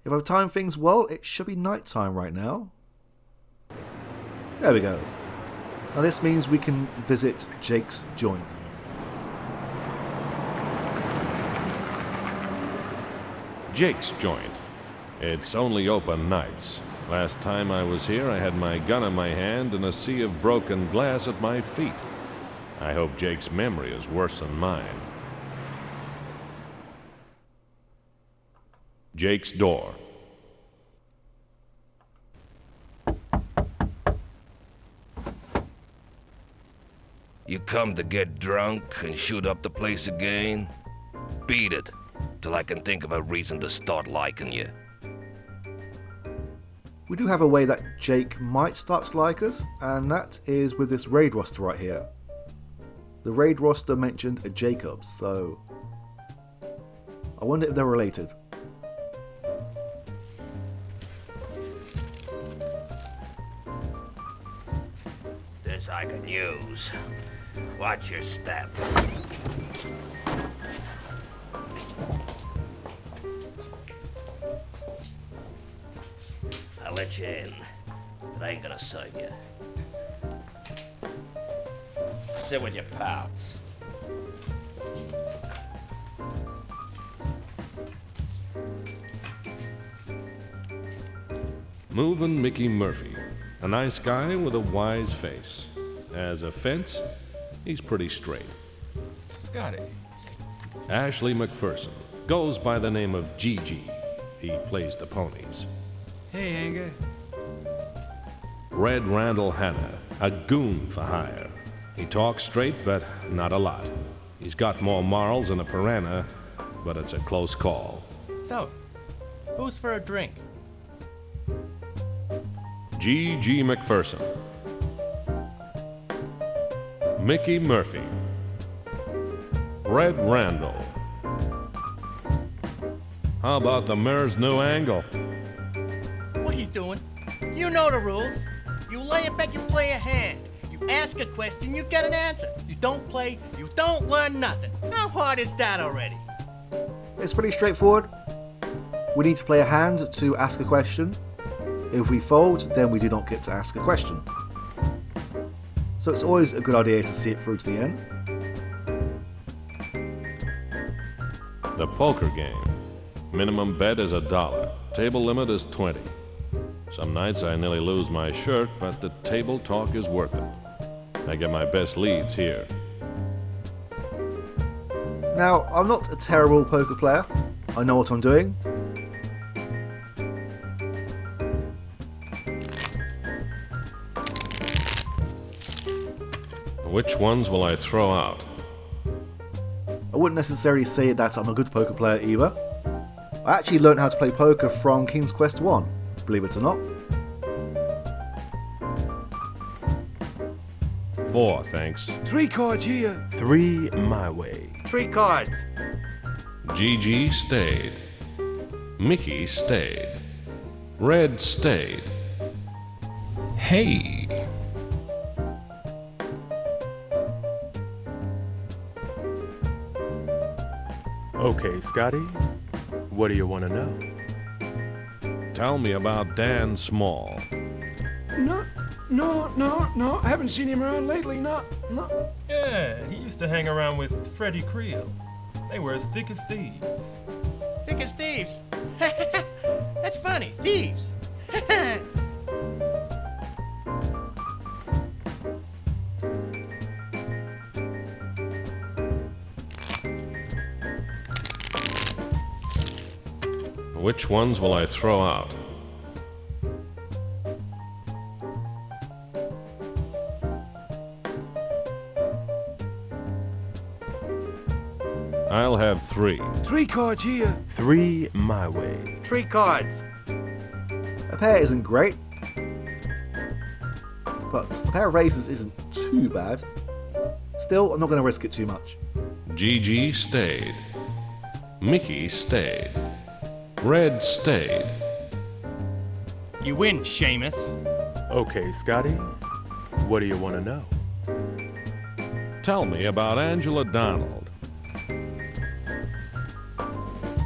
If I've timed things well, it should be night time right now. There we go. Now this means we can visit Jake's joint. Jake's joint. It's only open nights. Last time I was here, I had my gun in my hand and a sea of broken glass at my feet. I hope Jake's memory is worse than mine. Jake's door. You come to get drunk and shoot up the place again? Beat it, till I can think of a reason to start liking you. We do have a way that Jake might start to like us, and that is with this raid roster right here. The raid roster mentioned a Jacobs, so I wonder if they're related. This I can use. Watch your step. I'll let you in, but I ain't gonna serve you. Sit with your pals. Movin' Mickey Murphy. A nice guy with a wise face. As a fence, he's pretty straight. Scotty. Ashley McPherson goes by the name of Gigi. He plays the ponies. Hey, Anger. Red Randall Hanna, a goon for hire. He talks straight, but not a lot. He's got more morals than a piranha, but it's a close call. So, who's for a drink? G.G. McPherson. Mickey Murphy. Red Randall. How about the mayor's new angle? What are you doing? You know the rules. You lay a bet, you play a hand. You ask a question, you get an answer. You don't play, you don't learn nothing. How hard is that already? It's pretty straightforward. We need to play a hand to ask a question. If we fold, then we do not get to ask a question. So it's always a good idea to see it through to the end. The poker game. Minimum bet is $1. Table limit is 20. Some nights I nearly lose my shirt, but the table talk is worth it. I get my best leads here. Now, I'm not a terrible poker player. I know what I'm doing. Which ones will I throw out? I wouldn't necessarily say that I'm a good poker player either. I actually learned how to play poker from King's Quest 1, believe it or not. 4, thanks. 3 cards here. 3 my way. 3 cards. Gigi stayed. Mickey stayed. Red stayed. Hey. Okay, Scotty. What do you want to know? Tell me about Dan Small. No. I haven't seen him around lately. No. Yeah, he used to hang around with Freddie Creel. They were as thick as thieves. Thick as thieves. That's funny. Thieves. Which ones will I throw out? I'll have 3. 3 cards here. 3 my way. 3 cards. A pair isn't great, but a pair of aces isn't too bad. Still, I'm not going to risk it too much. Gigi stayed. Mickey stayed. Red stayed. You win, Seamus. Okay, Scotty. What do you want to know? Tell me about Angela Donald.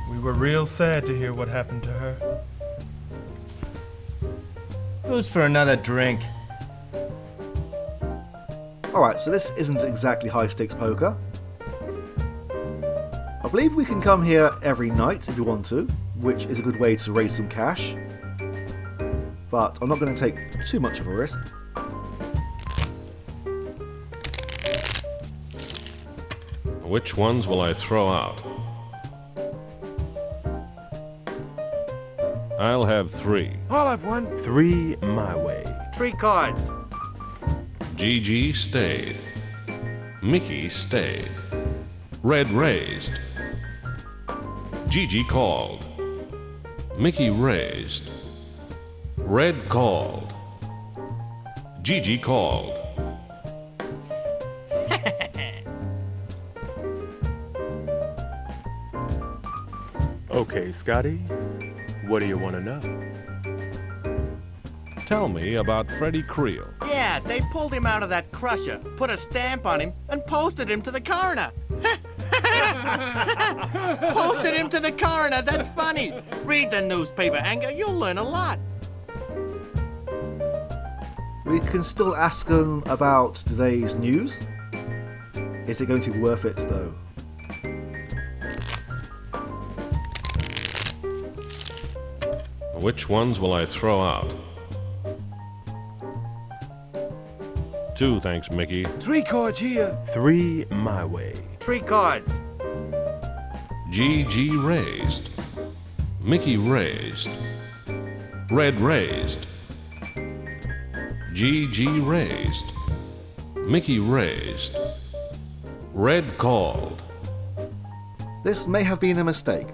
We were real sad to hear what happened to her. Who's for another drink? Alright, so this isn't exactly high stakes poker. I believe we can come here every night if you want to, which is a good way to raise some cash. But I'm not going to take too much of a risk. Which ones will I throw out? I'll have 3. I'll have one. 3 my way. 3 cards. GG stayed. Mickey stayed. Red raised. GG called. Mickey raised. Red called. GG called. Okay, Scotty. What do you want to know? Tell me about Freddie Creel. Yeah, they pulled him out of that crusher, put a stamp on him, and posted him to the coroner. Posted him to the coroner, that's funny. Read the newspaper, Anger, you'll learn a lot. We can still ask them about today's news. Is it going to be worth it though? Which ones will I throw out? 2, thanks, Mickey. 3 cards here. 3 my way. 3 cards. GG raised. Mickey raised. Red raised. GG raised. Mickey raised. Red called. This may have been a mistake.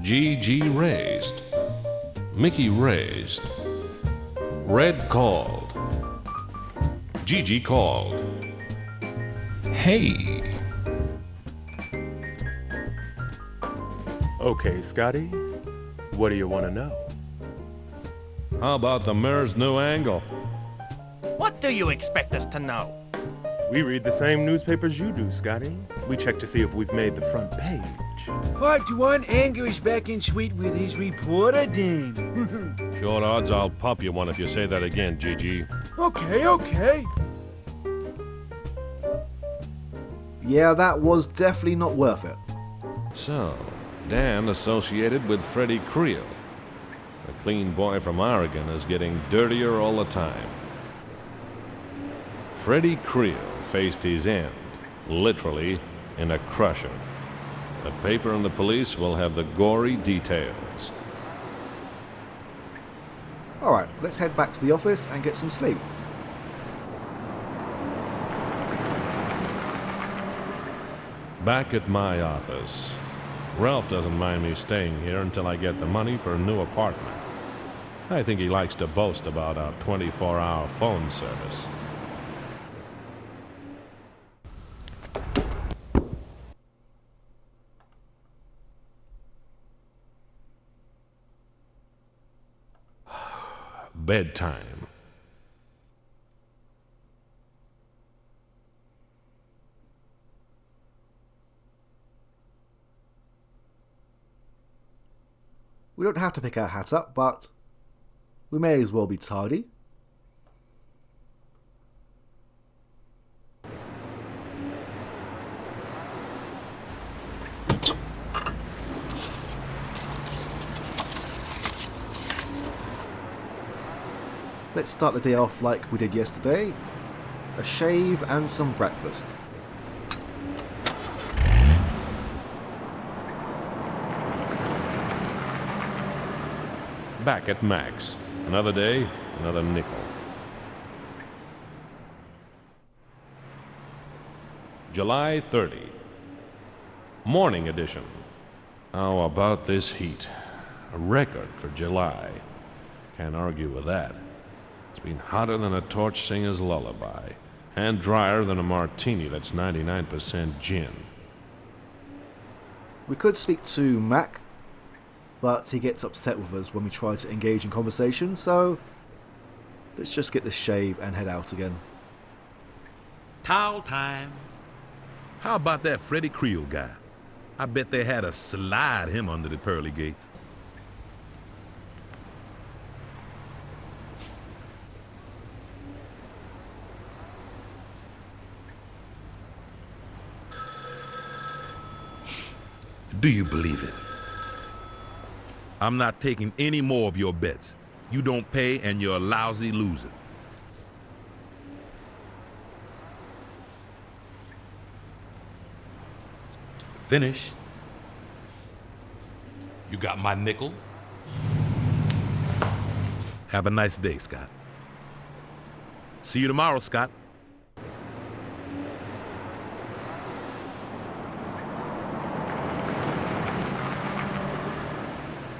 GG raised. Mickey raised. Red called. GG called. Hey. Okay, Scotty. What do you want to know? How about the mayor's new angle? What do you expect us to know? We read the same newspapers you do, Scotty. We check to see if we've made the front page. 5-1, Anger is back in suite with his reporter dame. Short odds I'll pop you one if you say that again, GG. Okay. Yeah, that was definitely not worth it. So, Dan associated with Freddie Creel. The clean boy from Oregon is getting dirtier all the time. Freddie Creel faced his end, literally, in a crusher. The paper and the police will have the gory details. Alright, let's head back to the office and get some sleep. Back at my office. Ralph doesn't mind me staying here until I get the money for a new apartment. I think he likes to boast about our 24-hour phone service. Bedtime. We don't have to pick our hat up, but we may as well be tardy. Let's start the day off like we did yesterday. A shave and some breakfast. Back at Max. Another day, another nickel. July 30. Morning edition. How about this heat? A record for July. Can't argue with that. It's been hotter than a torch singer's lullaby, and drier than a martini that's 99% gin. We could speak to Mac, but he gets upset with us when we try to engage in conversation, so let's just get this shave and head out again. Towel time. How about that Freddie Creel guy? I bet they had to slide him under the pearly gates. Do you believe it? I'm not taking any more of your bets. You don't pay and you're a lousy loser. Finish. You got my nickel? Have a nice day, Scott. See you tomorrow, Scott.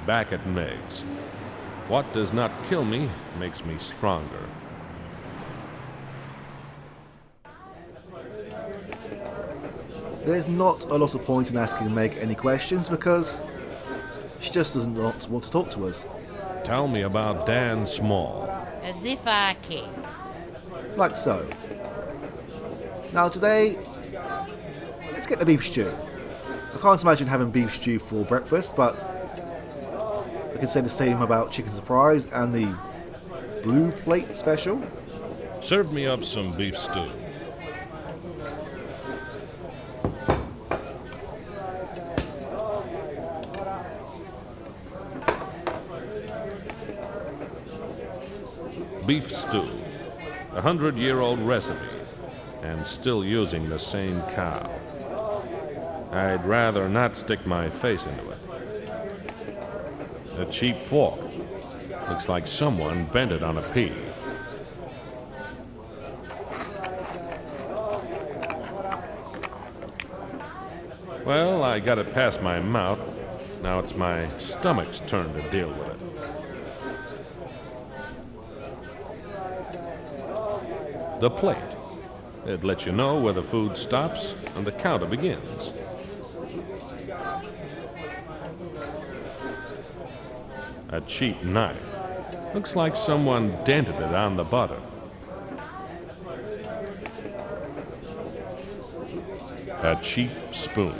Back at Meg's. What does not kill me makes me stronger. There's not a lot of point in asking Meg any questions because she just does not want to talk to us. Tell me about Dan Small. As if I care. Like so. Now today, let's get the beef stew. I can't imagine having beef stew for breakfast, but I can say the same about chicken surprise and the blue plate special. Serve me up some beef stew. Beef stew, 100-year-old recipe, and still using the same cow. I'd rather not stick my face into it. A cheap fork. Looks like someone bent it on a pea. Well, I got it past my mouth. Now it's my stomach's turn to deal with it. The plate. It lets you know where the food stops and the counter begins. A cheap knife. Looks like someone dented it on the butter. A cheap spoon.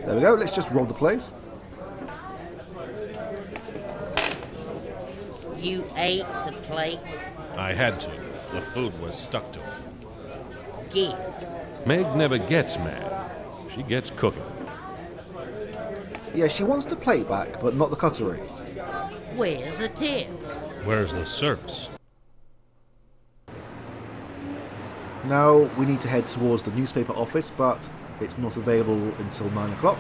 There we go, let's just roll the place. You ate the plate? I had to. The food was stuck to it. Give. Meg never gets mad. She gets cooking. Yeah, she wants the plate back, but not the cutlery. Where's the tip? Where's the service? Now we need to head towards the newspaper office, but it's not available until 9 o'clock.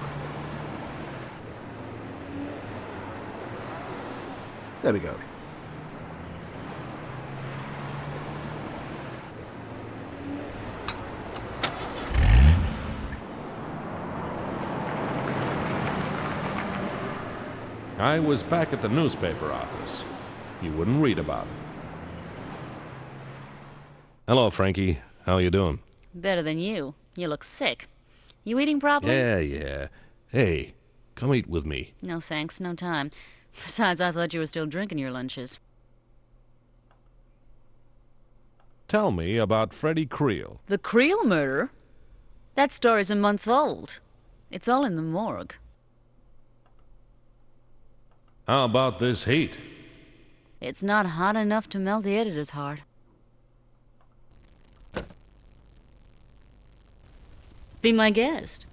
There we go. I was back at the newspaper office. You wouldn't read about it. Hello, Frankie. How you doing? Better than you. You look sick. You eating properly? Yeah. Hey, come eat with me. No thanks, no time. Besides, I thought you were still drinking your lunches. Tell me about Freddie Creel. The Creel murder? That story's a month old. It's all in the morgue. How about this heat? It's not hot enough to melt the editor's heart. Be my guest.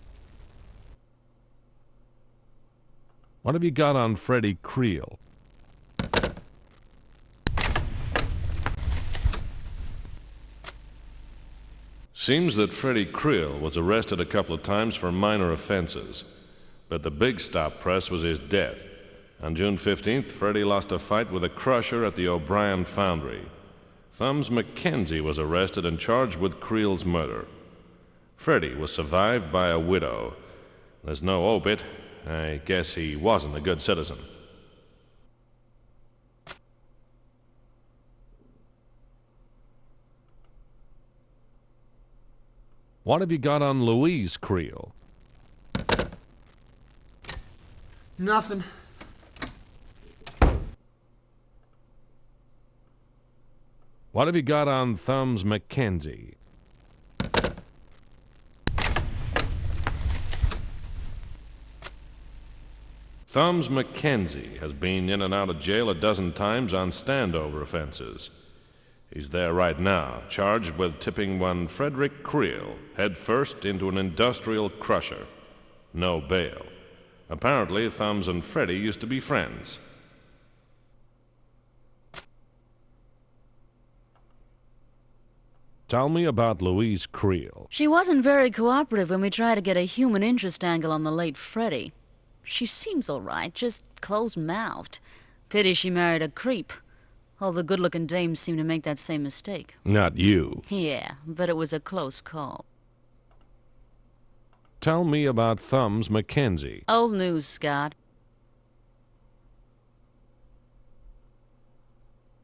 What have you got on Freddie Creel? Seems that Freddie Creel was arrested a couple of times for minor offenses, but the big stop press was his death. On June 15th, Freddie lost a fight with a crusher at the O'Brien Foundry. Thumbs McKenzie was arrested and charged with Creel's murder. Freddie was survived by a widow. There's no obit. I guess he wasn't a good citizen. What have you got on Louise Creel? Nothing. What have you got on Thumbs McKenzie? Thumbs McKenzie has been in and out of jail a dozen times on standover offenses. He's there right now, charged with tipping one Frederick Creel headfirst into an industrial crusher. No bail. Apparently, Thumbs and Freddy used to be friends. Tell me about Louise Creel. She wasn't very cooperative when we tried to get a human interest angle on the late Freddy. She seems all right, just closed-mouthed. Pity she married a creep. All the good-looking dames seem to make that same mistake. Not you. Yeah, but it was a close call. Tell me about Thumbs Mackenzie. Old news, Scott.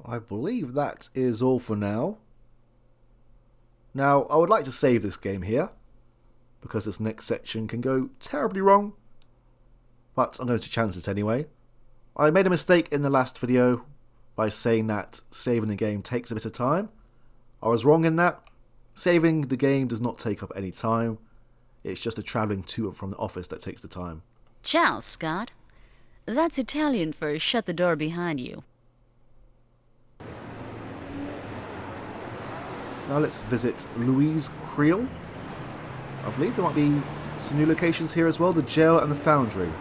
I believe that is all for now. Now, I would like to save this game here, because this next section can go terribly wrong, but I'm going to chance it anyway. I made a mistake in the last video by saying that saving the game takes a bit of time. I was wrong in that. Saving the game does not take up any time. It's just the travelling to and from the office that takes the time. Ciao, Scott. That's Italian for shut the door behind you. Now let's visit Louise Creel. I believe there might be some new locations here as well, the jail and the foundry.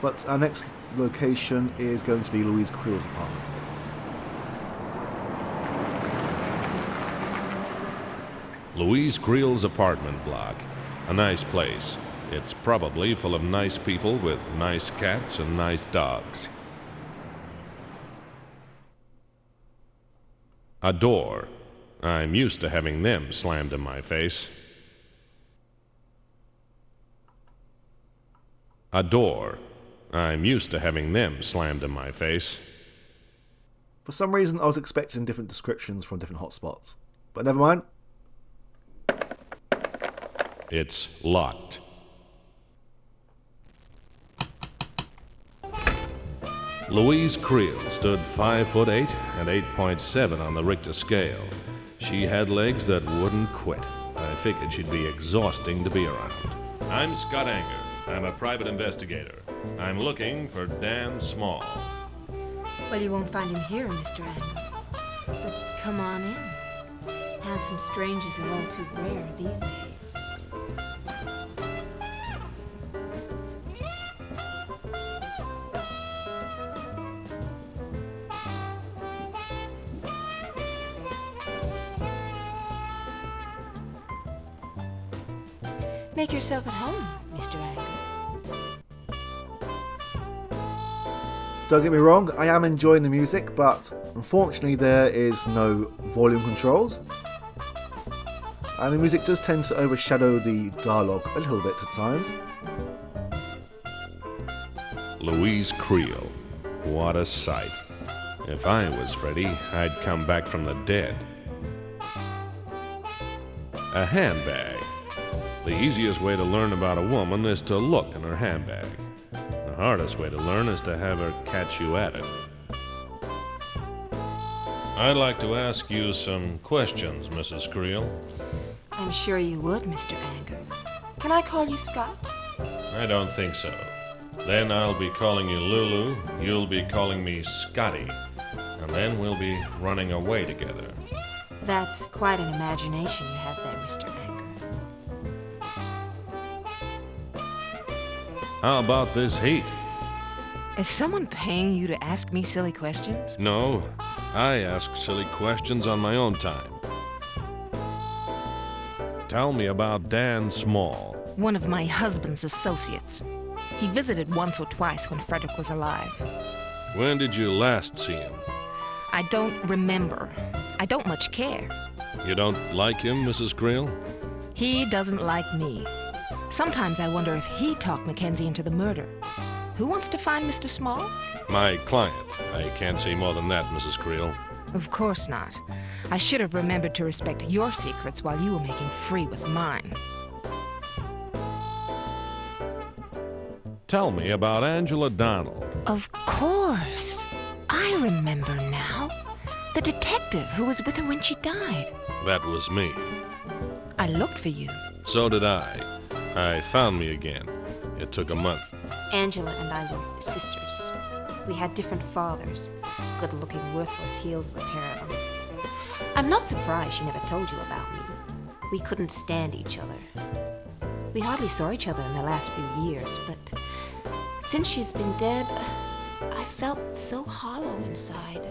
But our next location is going to be Louise Creel's apartment. Louise Creel's apartment block. A nice place. It's probably full of nice people with nice cats and nice dogs. A door. I'm used to having them slammed in my face. A door. I'm used to having them slammed in my face. For some reason I was expecting different descriptions from different hotspots. But never mind. It's locked. Louise Creel stood 5'8" and 8.7 on the Richter scale. She had legs that wouldn't quit. I figured she'd be exhausting to be around. I'm Scott Anger. I'm a private investigator. I'm looking for Dan Small. Well, you won't find him here, Mr. Anger. But come on in. Handsome strangers are all too rare these days. Make yourself at home, Mr. Anger. Don't get me wrong, I am enjoying the music, but unfortunately there is no volume controls. And the music does tend to overshadow the dialogue a little bit at times. Louise Creel. What a sight. If I was Freddy, I'd come back from the dead. A handbag. The easiest way to learn about a woman is to look in her handbag. The hardest way to learn is to have her catch you at it. I'd like to ask you some questions, Mrs. Creel. I'm sure you would, Mr. Anger. Can I call you Scott? I don't think so. Then I'll be calling you Lulu, you'll be calling me Scotty, and then we'll be running away together. That's quite an imagination you have there, Mr. Anger. How about this heat? Is someone paying you to ask me silly questions? No, I ask silly questions on my own time. Tell me about Dan Small. One of my husband's associates. He visited once or twice when Frederick was alive. When did you last see him? I don't remember. I don't much care. You don't like him, Mrs. Creel? He doesn't like me. Sometimes I wonder if he talked Mackenzie into the murder. Who wants to find Mr. Small? My client. I can't say more than that, Mrs. Creel. Of course not. I should have remembered to respect your secrets while you were making free with mine. Tell me about Angela Donald. Of course. I remember now. The detective who was with her when she died. That was me. I looked for you. So did I. I found me again. It took a month. Angela and I were sisters. We had different fathers. good-looking, worthless heels, the pair of them. I'm not surprised she never told you about me. We couldn't stand each other. We hardly saw each other in the last few years, but since she's been dead, I felt so hollow inside,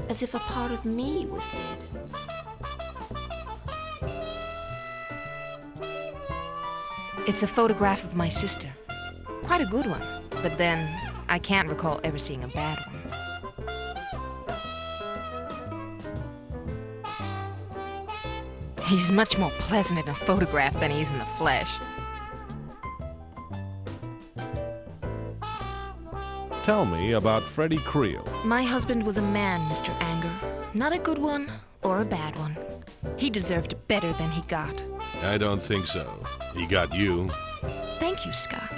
as if a part of me was dead. It's a photograph of my sister. Quite a good one, but then I can't recall ever seeing a bad one. He's much more pleasant in a photograph than he is in the flesh. Tell me about Freddie Creel. My husband was a man, Mr. Anger. Not a good one or a bad one. He deserved better than he got. I don't think so. He got you. Thank you, Scott.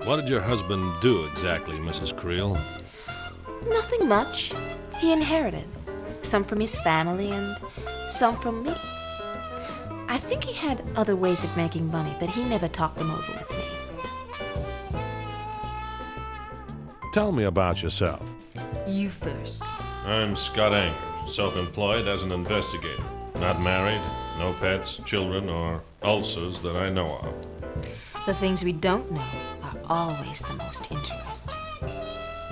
What did your husband do exactly, Mrs. Creel? Nothing much. He inherited. Some from his family and some from me. I think he had other ways of making money, but he never talked them over with me. Tell me about yourself. You first. I'm Scott Anger, self-employed as an investigator. Not married, no pets, children, or ulcers that I know of. The things we don't know are always the most interesting.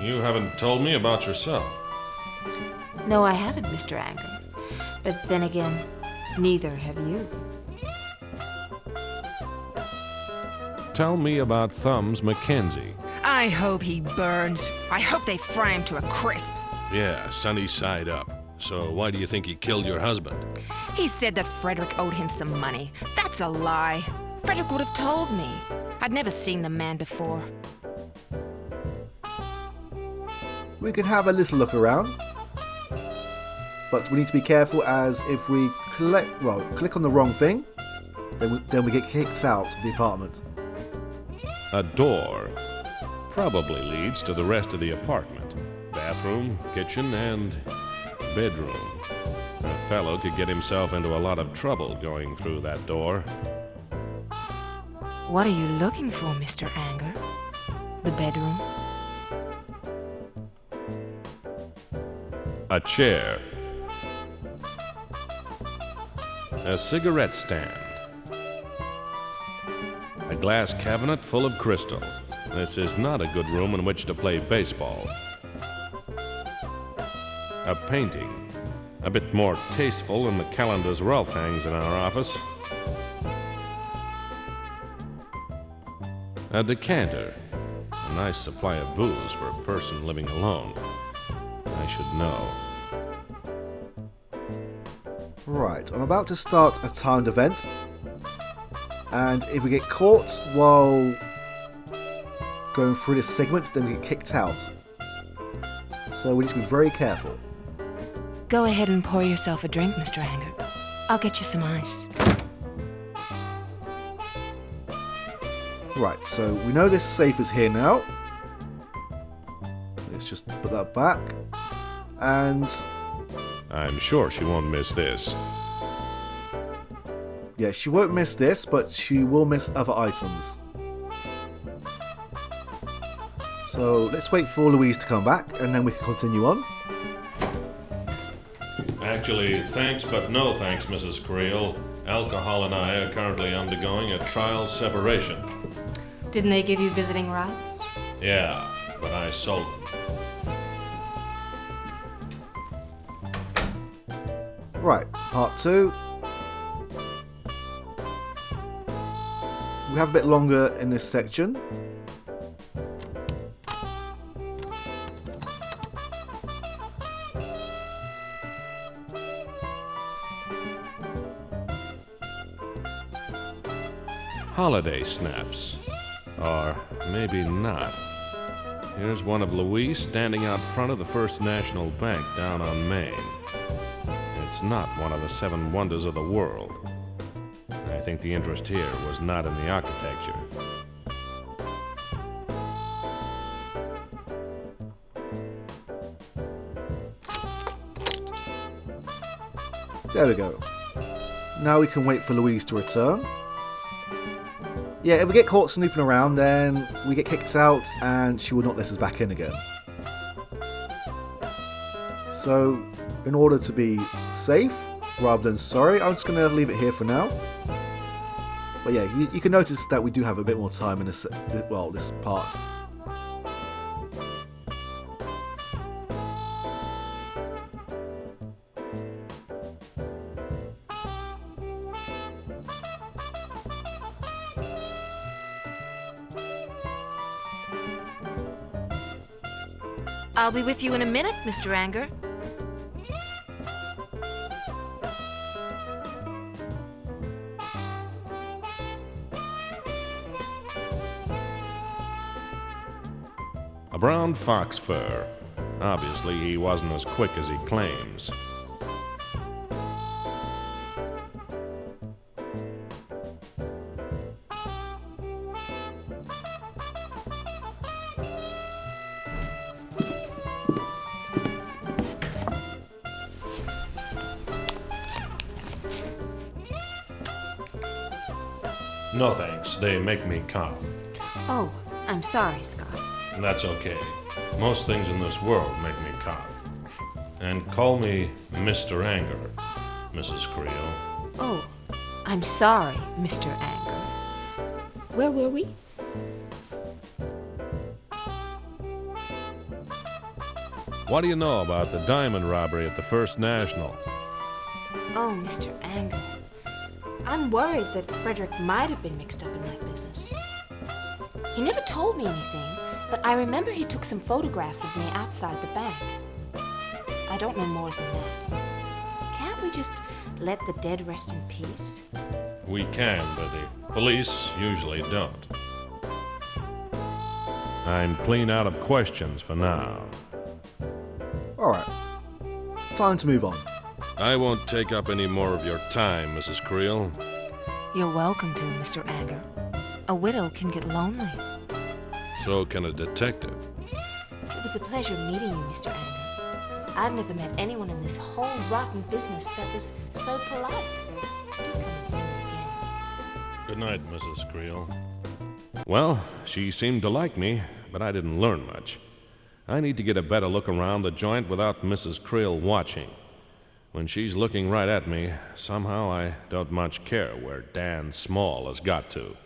You haven't told me about yourself. No, I haven't, Mr. Anger. But then again, neither have you. Tell me about Thumbs Mackenzie. I hope he burns. I hope they fry him to a crisp. Yeah, sunny side up. So why do you think he killed your husband? He said that Frederick owed him some money. That's a lie. Frederick would have told me. I'd never seen the man before. We can have a little look around, but we need to be careful, as if we click on the wrong thing, then we get kicked out of the apartment. A door probably leads to the rest of the apartment. Bathroom, kitchen, and bedroom. A fellow could get himself into a lot of trouble going through that door. What are you looking for, Mr. Anger? The bedroom? A chair. A cigarette stand. A glass cabinet full of crystal. This is not a good room in which to play baseball. A painting. A bit more tasteful than the calendars Rolf hangs in our office. A decanter. A nice supply of booze for a person living alone. I should know. Right, I'm about to start a timed event, and if we get caught while going through this segment, then we get kicked out. So we need to be very careful. Go ahead and pour yourself a drink, Mr. Anger. I'll get you some ice. Right, so we know this safe is here now. Let's just put that back. And I'm sure she won't miss this. yeah, she won't miss this, but she will miss other items. So let's wait for Louise to come back, and then we can continue on. Actually, thanks but no thanks, Mrs. Creel. Alcohol and I are currently undergoing a trial separation. Didn't they give you visiting rights? Yeah, but I sold them. Right, part 2. We have a bit longer in this section. Holiday snaps. Or maybe not. Here's one of Louise standing out front of the First National Bank down on Main. It's not one of the 7 wonders of the world. I think the interest here was not in the architecture. There we go. Now we can wait for Louise to return. Yeah, if we get caught snooping around, then we get kicked out and she will not let us back in again. So, in order to be safe, rather than sorry, I'm just going to leave it here for now. But yeah, you can notice that we do have a bit more time in this part. I'll be with you in a minute, Mr. Anger. A brown fox fur. Obviously, he wasn't as quick as he claims. No thanks, they make me cough. Oh, I'm sorry, Scott. That's okay. Most things in this world make me cough. And call me Mr. Anger, Mrs. Creel. Oh, I'm sorry, Mr. Anger. Where were we? What do you know about the diamond robbery at the First National? Oh, Mr. Anger. I'm worried that Frederick might have been mixed up in that business. He never told me anything, but I remember he took some photographs of me outside the bank. I don't know more than that. Can't we just let the dead rest in peace? We can, but the police usually don't. I'm clean out of questions for now. Alright, time to move on. I won't take up any more of your time, Mrs. Creel. You're welcome to, Mr. Anger. A widow can get lonely. So can a detective. It was a pleasure meeting you, Mr. Anger. I've never met anyone in this whole rotten business that was so polite. Do come and see me again. Good night, Mrs. Creel. Well, she seemed to like me, but I didn't learn much. I need to get a better look around the joint without Mrs. Creel watching. When she's looking right at me, somehow I don't much care where Dan Small has got to.